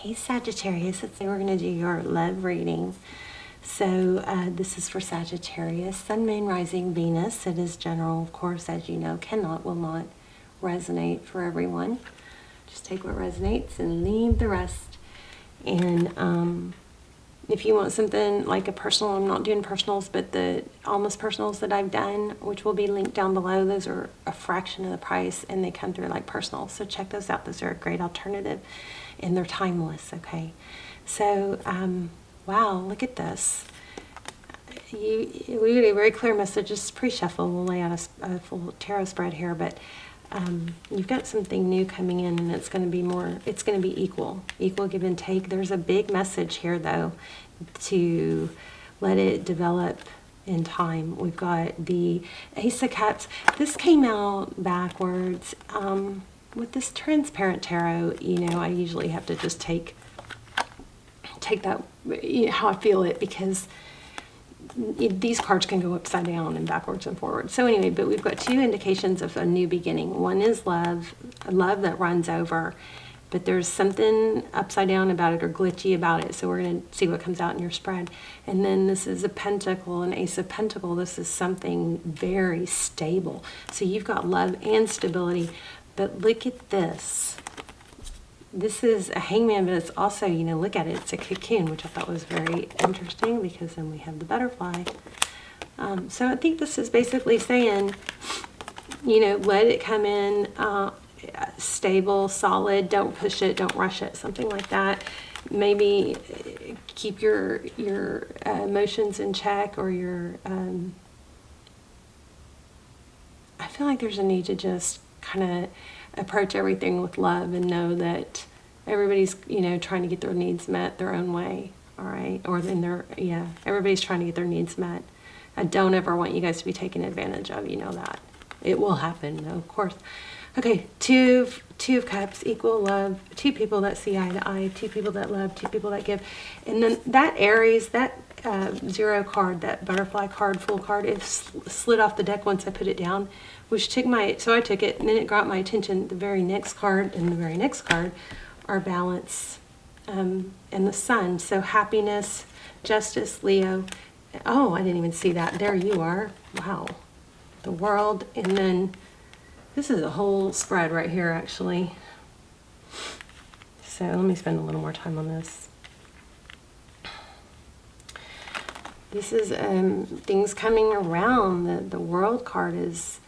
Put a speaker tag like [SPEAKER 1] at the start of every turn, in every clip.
[SPEAKER 1] Hey Sagittarius, we're going to do your love reading. So this is for Sagittarius, Sun, Moon, Rising, Venus. It is general, of course, as you know, will not resonate for everyone. Just take what resonates and leave the rest. And if you want something like a personal, I'm not doing personals, but the almost personals that I've done, which will be linked down below, those are a fraction of the price and they come through like personals. So check those out. Those are a great alternative and they're timeless, okay? So, wow, look at this. We get a very clear message. Just pre-shuffle. We'll lay out a full tarot spread here, but you've got something new coming in and it's going to be it's going to be equal give and take. There's a big message here though, to let it develop in time. We've got the Ace of Cups. This came out backwards. With this transparent tarot, you know, I usually have to just take that, you know, how I feel it, because these cards can go upside down and backwards and forward. So anyway, but we've got two indications of a new beginning. One is love that runs over, but there's something upside down about it or glitchy about it. So we're going to see what comes out in your spread. And then this is a pentacle, an Ace of Pentacle. This is something very stable. So you've got love and stability, but look at this. This is a hangman, but it's also, you know, look at it. It's a cocoon, which I thought was very interesting because then we have the butterfly. So I think this is basically saying, you know, let it come in stable, solid. Don't push it. Don't rush it. Something like that. Maybe keep your emotions in check, or your. I feel like there's a need to just kind of approach everything with love and know that everybody's, you know, trying to get their needs met their own way, all right? Or then everybody's trying to get their needs met. I don't ever want you guys to be taken advantage of, you know that. It will happen, though, of course. Okay, two of Cups, equal love, two people that see eye to eye, two people that love, two people that give. And then that Aries, that zero card, that butterfly card, full card, it slid off the deck once I put it down, which took so I took it, and then it got my attention. The very next card and the very next card are balance and the sun. So happiness, justice, Leo. Oh, I didn't even see that. There you are. Wow. The world. And then this is a whole spread right here, actually. So let me spend a little more time on this. This is things coming around. The world card is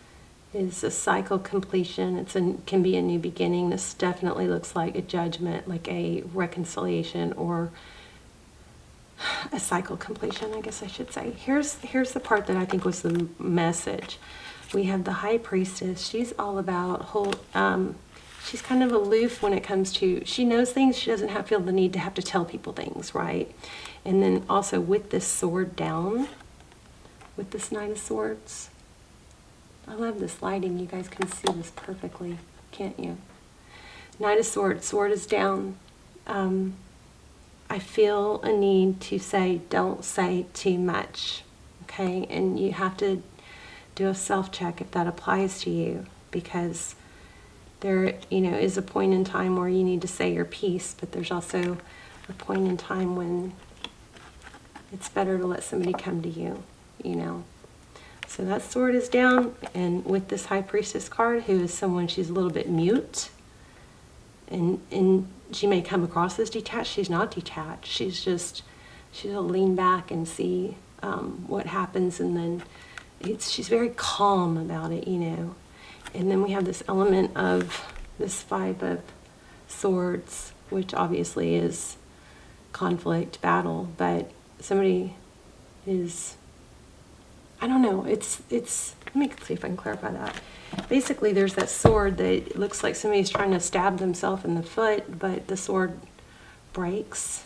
[SPEAKER 1] a cycle completion. Can be a new beginning. This definitely looks like a judgment, like a reconciliation, or a cycle completion, I guess I should say. Here's the part that I think was the message. We have the High Priestess. She's all about she's kind of aloof when it comes to, she knows things. She doesn't feel the need to have to tell people things, right? And then also with this sword down, with this Knight of Swords. I love this lighting. You guys can see this perfectly, can't you? Knight of Swords, sword is down. I feel a need to say, don't say too much, okay? And you have to do a self-check if that applies to you, because there, you know, is a point in time where you need to say your piece, but there's also a point in time when it's better to let somebody come to you, you know. So that sword is down, and with this High Priestess card, who is someone, she's a little bit mute, and she may come across as detached. She's not detached. She'll lean back and see what happens, and then she's very calm about it, you know. And then we have this element of this Five of Swords, which obviously is conflict, battle, but somebody is, I don't know, it's let me see if I can clarify that. Basically, there's that sword that looks like somebody's trying to stab themselves in the foot, but the sword breaks.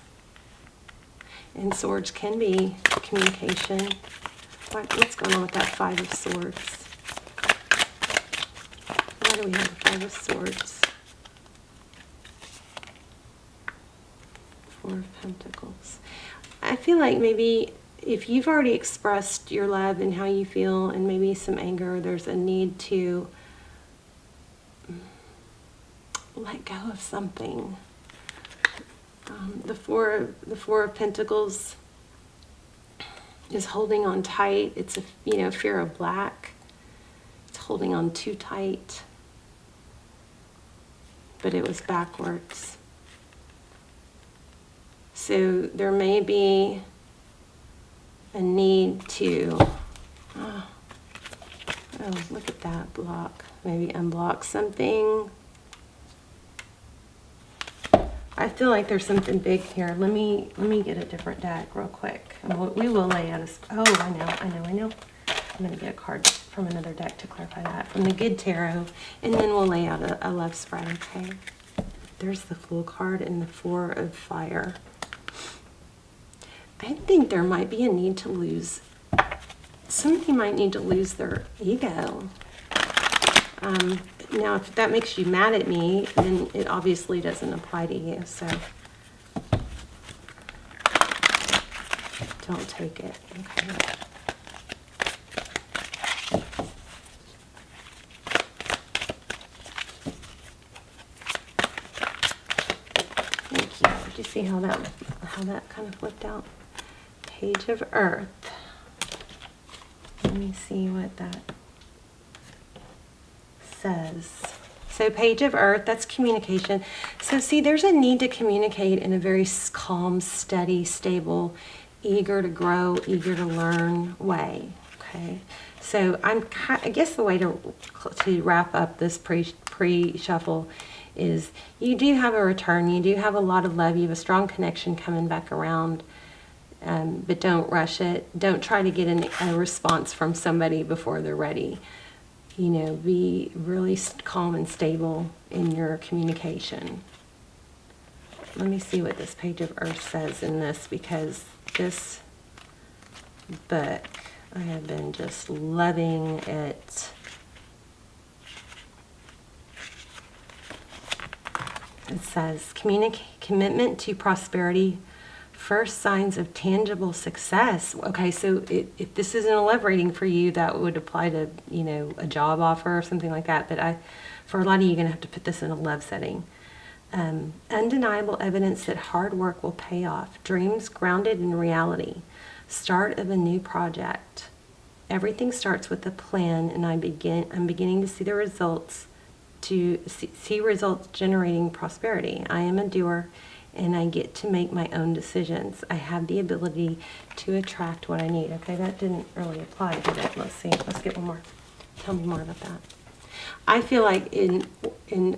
[SPEAKER 1] And swords can be communication. What's going on with that Five of Swords? Why do we have the Five of Swords? Four of Pentacles. I feel like maybe if you've already expressed your love and how you feel, and maybe some anger, there's a need to let go of something. The Four of Pentacles is holding on tight. It's a, fear of black. It's holding on too tight. But it was backwards. So there may be a need to, oh, look at that block. Maybe unblock something. I feel like there's something big here. Let me get a different deck real quick. And we will lay out oh, I know. I'm going to get a card from another deck to clarify that. From the Good Tarot. And then we'll lay out a love spread, okay? There's the Fool card and the Four of Fire. I think there might be a need to lose, somebody might need to lose their ego. Now, if that makes you mad at me, then it obviously doesn't apply to you, so don't take it, okay? Thank you. Did you see how that kind of flipped out? Page of Earth. Let me see what that says. So Page of Earth, that's communication. So see, there's a need to communicate in a very calm, steady, stable, eager to grow, eager to learn way. Okay. So I guess the way to wrap up this pre-shuffle is you do have a return. You do have a lot of love. You have a strong connection coming back around. But don't rush it. Don't try to get a response from somebody before they're ready. Be really calm and stable in your communication. Let me see what this Page of Earth says in this, because this book, I have been just loving it. It says, commitment to prosperity, first signs of tangible success. Okay, so if this isn't a love reading for you, that would apply to, a job offer or something like that. But for a lot of you, you're going to have to put this in a love setting. Undeniable evidence that hard work will pay off. Dreams grounded in reality. Start of a new project. Everything starts with a plan, and I'm beginning to see the results, see results generating prosperity. I am a doer, and I get to make my own decisions. I have the ability to attract what I need. Okay, that didn't really apply to that. Let's see. Let's get one more. Tell me more about that. I feel like in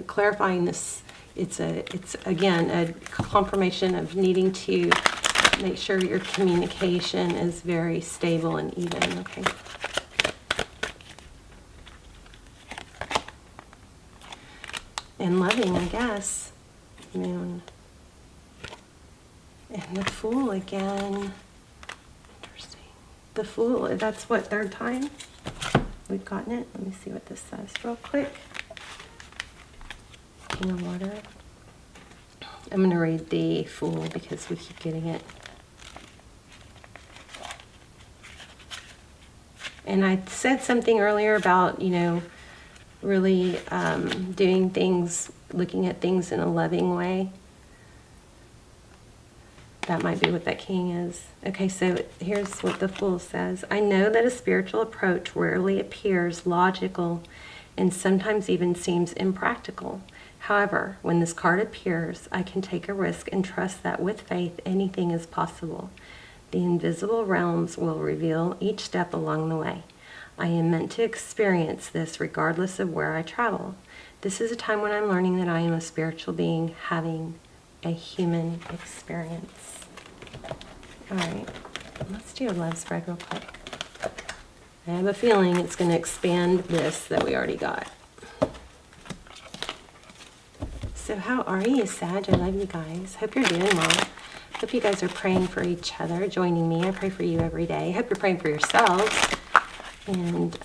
[SPEAKER 1] clarifying this, it's again a confirmation of needing to make sure your communication is very stable and even. Okay. And loving, I guess. Moon. And the Fool again. Interesting. The Fool, that's what, third time we've gotten it? Let me see what this says real quick. King of Water. I'm going to read the Fool because we keep getting it. And I said something earlier about, really doing things, looking at things in a loving way. That might be what that King is. Okay, so here's what the Fool says. I know that a spiritual approach rarely appears logical and sometimes even seems impractical. However, when this card appears, I can take a risk and trust that with faith, anything is possible. The invisible realms will reveal each step along the way. I am meant to experience this regardless of where I travel. This is a time when I'm learning that I am a spiritual being having a human experience. All right, let's do a love spread real quick. I have a feeling it's going to expand this that we already got. So how are you, Sag? I love you guys. Hope you're doing well. Hope you guys are praying for each other, joining me. I pray for you every day. Hope you're praying for yourselves. And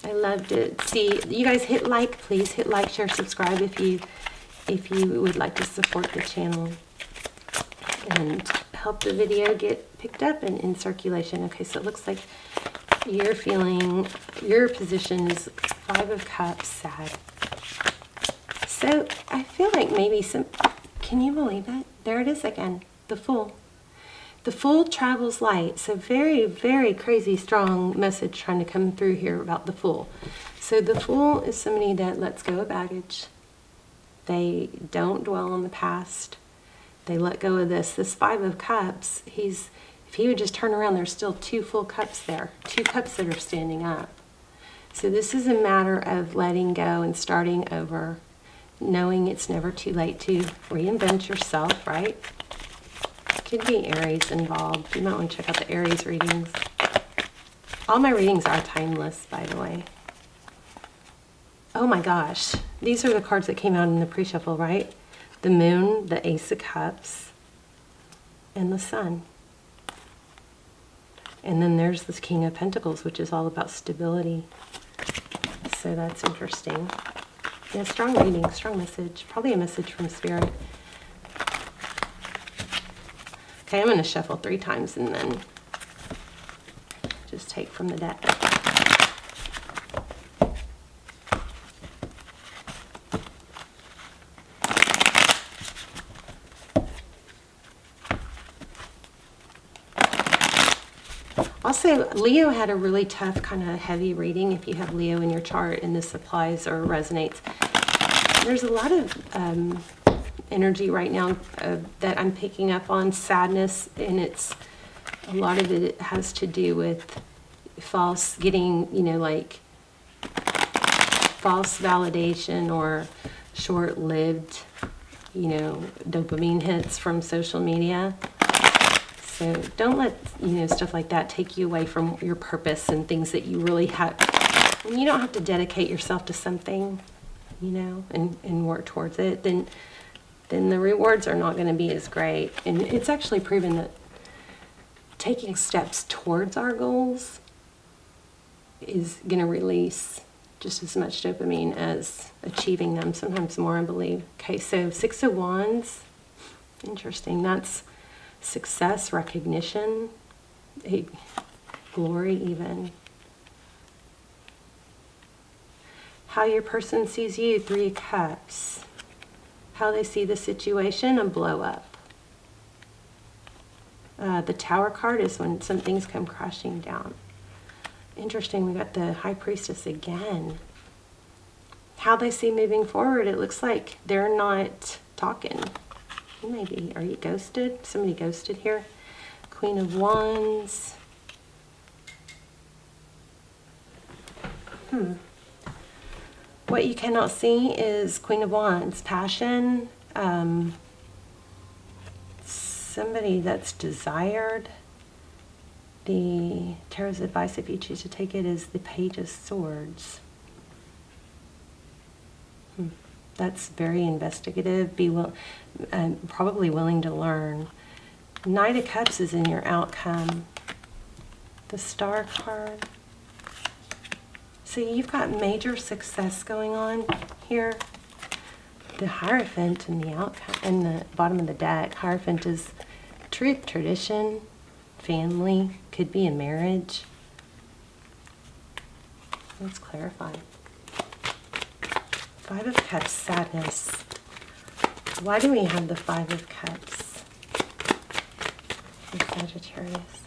[SPEAKER 1] I love to see you guys hit like, please hit like, share, subscribe if you would like to support the channel and help the video get picked up and in circulation. Okay, so it looks like you're feeling your position is 5 of Cups, sad. So I feel like maybe can you believe it? There it is again, the Fool. The Fool travels light. So very, very crazy, strong message trying to come through here about the Fool. So the Fool is somebody that lets go of baggage. They don't dwell on the past. They let go of this. This Five of Cups, if he would just turn around, there's still two full cups there. Two cups that are standing up. So this is a matter of letting go and starting over, knowing it's never too late to reinvent yourself, right? Could be Aries involved. You might want to check out the Aries readings. All my readings are timeless, by the way. Oh my gosh. These are the cards that came out in the pre-shuffle, right? The Moon, the Ace of Cups, and the Sun. And then there's this King of Pentacles, which is all about stability. So that's interesting. Yeah, strong reading, strong message. Probably a message from Spirit. Okay, I'm going to shuffle 3 times and then just take from the deck. Also, Leo had a really tough, kind of heavy reading. If you have Leo in your chart and this applies or resonates, there's a lot of energy right now that I'm picking up on, sadness, and a lot of it has to do with getting, like false validation or short-lived, dopamine hits from social media. So don't let, stuff like that take you away from your purpose and things that you really have. When you don't have to dedicate yourself to something, and work towards it, then the rewards are not going to be as great. And it's actually proven that taking steps towards our goals is going to release just as much dopamine as achieving them, sometimes more, I believe. Okay, so 6 of Wands, interesting. That's success, recognition, glory even. How your person sees you, 3 of Cups. How they see the situation, a blow up. The Tower card is when some things come crashing down. Interesting, we got the High Priestess again. How they see moving forward, it looks like they're not talking. Maybe, are you ghosted? Somebody ghosted here. Queen of Wands. What you cannot see is Queen of Wands, passion, somebody that's desired. The Tarot's advice, if you choose to take it, is the Page of Swords. That's very investigative, probably willing to learn. Knight of Cups is in your outcome. The Star card. See, you've got major success going on here. The Hierophant in the outcome, in the bottom of the deck. Hierophant is truth, tradition, family, could be a marriage. Let's clarify. 5 of Cups, sadness. Why do we have the 5 of Cups for Sagittarius?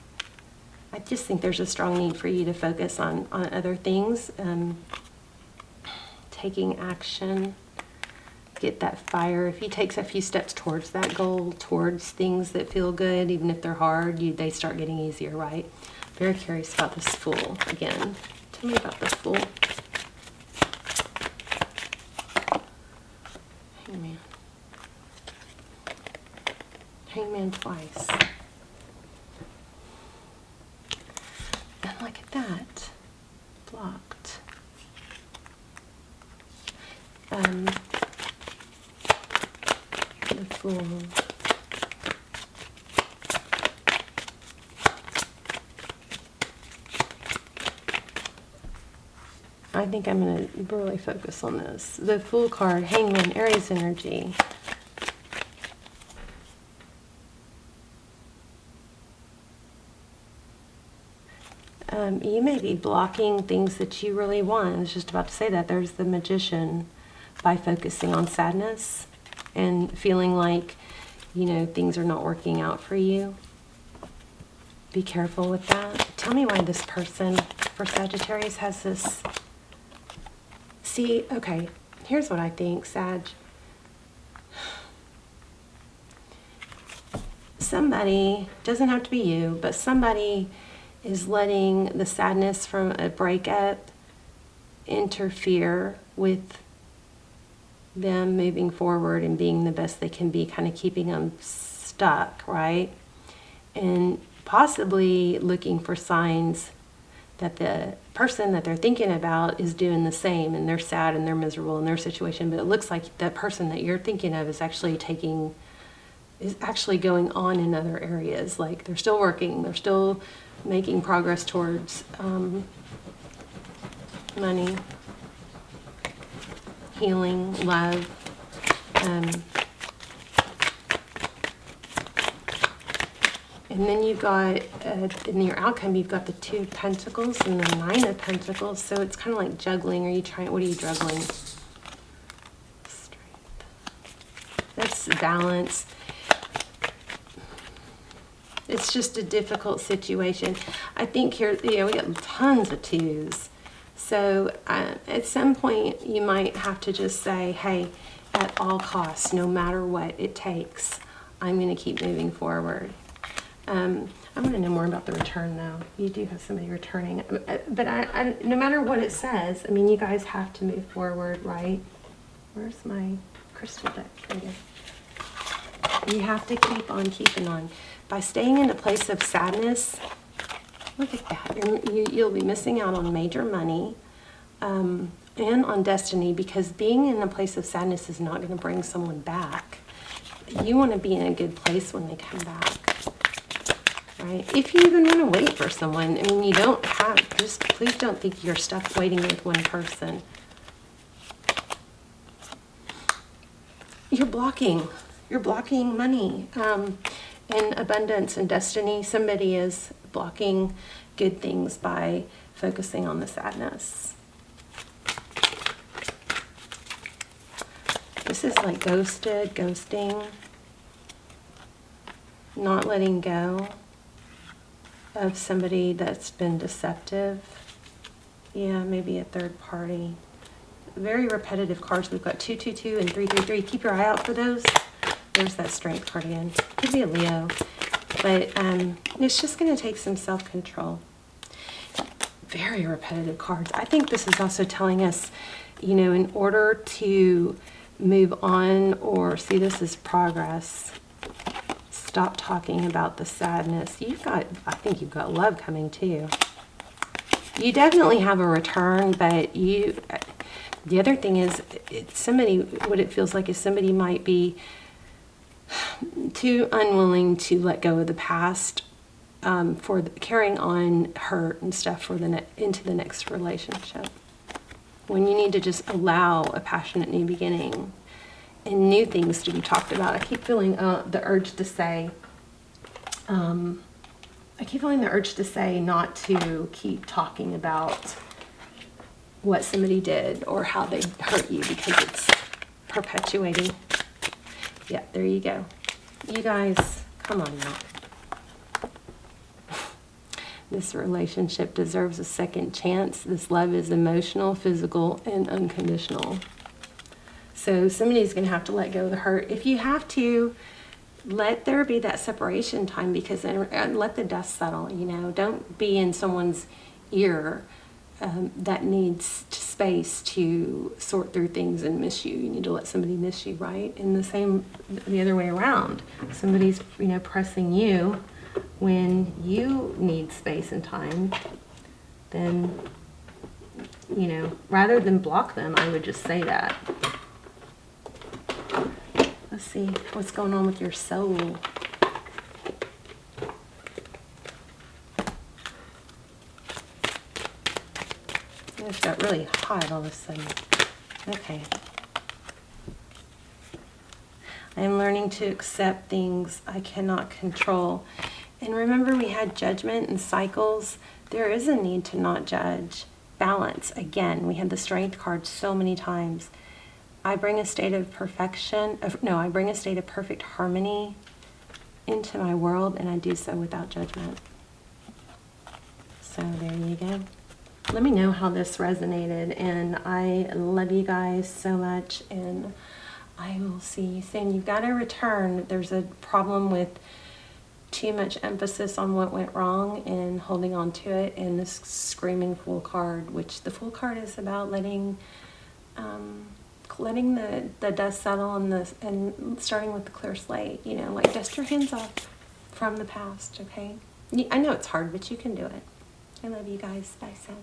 [SPEAKER 1] I just think there's a strong need for you to focus on other things, taking action, get that fire. If he takes a few steps towards that goal, towards things that feel good, even if they're hard, they start getting easier, right? Very curious about this Fool again. Tell me about the Fool. Hangman. Hangman twice. And look at that. Blocked. The Fool. I think I'm going to really focus on this. The Fool card, Hangman, Aries energy. You may be blocking things that you really want. I was just about to say that. There's the Magician, by focusing on sadness and feeling like you know, things are not working out for you. Be careful with that. Tell me why this person for Sagittarius has this. See, okay, here's what I think, Sag. Somebody, doesn't have to be you, but somebody is letting the sadness from a breakup interfere with them moving forward and being the best they can be, kind of keeping them stuck, right? And possibly looking for signs that the person that they're thinking about is doing the same, and they're sad and they're miserable in their situation, but it looks like that person that you're thinking of is actually going on in other areas. Like they're still working, they're still making progress towards money, healing, love. And then you've got, in your outcome, you've got the 2 of Pentacles and the 9 of Pentacles. So it's kind of like juggling. What are you juggling? Strength. That's balance. It's just a difficult situation. I think here, we got tons of 2s. So at some point, you might have to just say, hey, at all costs, no matter what it takes, I'm going to keep moving forward. I want to know more about the return, though. You do have somebody returning. But I, no matter what it says, I mean, you guys have to move forward, right? Where's my crystal deck? Here we go. You have to keep on keeping on. By staying in a place of sadness, look at that. You'll be missing out on major money and on destiny, because being in a place of sadness is not going to bring someone back. You want to be in a good place when they come back. Right? If you even want to wait for someone, I mean, you don't have, just please don't think you're stuck waiting with one person. You're blocking money and abundance and destiny. Somebody is blocking good things by focusing on the sadness. This is like ghosting, not letting go of somebody that's been deceptive. Yeah, maybe a third party. Very repetitive cards. We've got 222 and 333. Keep your eye out for those. There's that strength card again. Could be a Leo. But it's just going to take some self-control. Very repetitive cards. I think this is also telling us, in order to move on or see this as progress, stop talking about the sadness. I think you've got love coming too. You definitely have a return, but the other thing is, what it feels like is somebody might be too unwilling to let go of the past for carrying on hurt and stuff into the next relationship. When you need to just allow a passionate new beginning and new things to be talked about. I keep feeling the urge to say, not to keep talking about what somebody did or how they hurt you, because it's perpetuating. Yeah, there you go. You guys, come on now. This relationship deserves a second chance. This love is emotional, physical, and unconditional. So somebody's going to have to let go of the hurt. If you have to, let there be that separation time, because let the dust settle. Don't be in someone's ear that needs space to sort through things and miss you. You need to let somebody miss you, right? And the other way around. Somebody's pressing you when you need space and time. Then rather than block them, I would just say that. Let's see what's going on with your soul. It got really hot all of a sudden. Okay. I am learning to accept things I cannot control. And remember, we had judgment and cycles. There is a need to not judge. Balance. Again, we had the strength card so many times. I bring a state of perfection, I bring a state of perfect harmony into my world, and I do so without judgment. So there you go. Let me know how this resonated, and I love you guys so much, and I will see you soon. You've got to return. There's a problem with too much emphasis on what went wrong and holding on to it, and this Screaming Fool card, which the Fool card is about letting the dust settle and starting with the clear slate, you know, like dust your hands off from the past, okay? I know it's hard, but you can do it. I love you guys. Bye, Sag.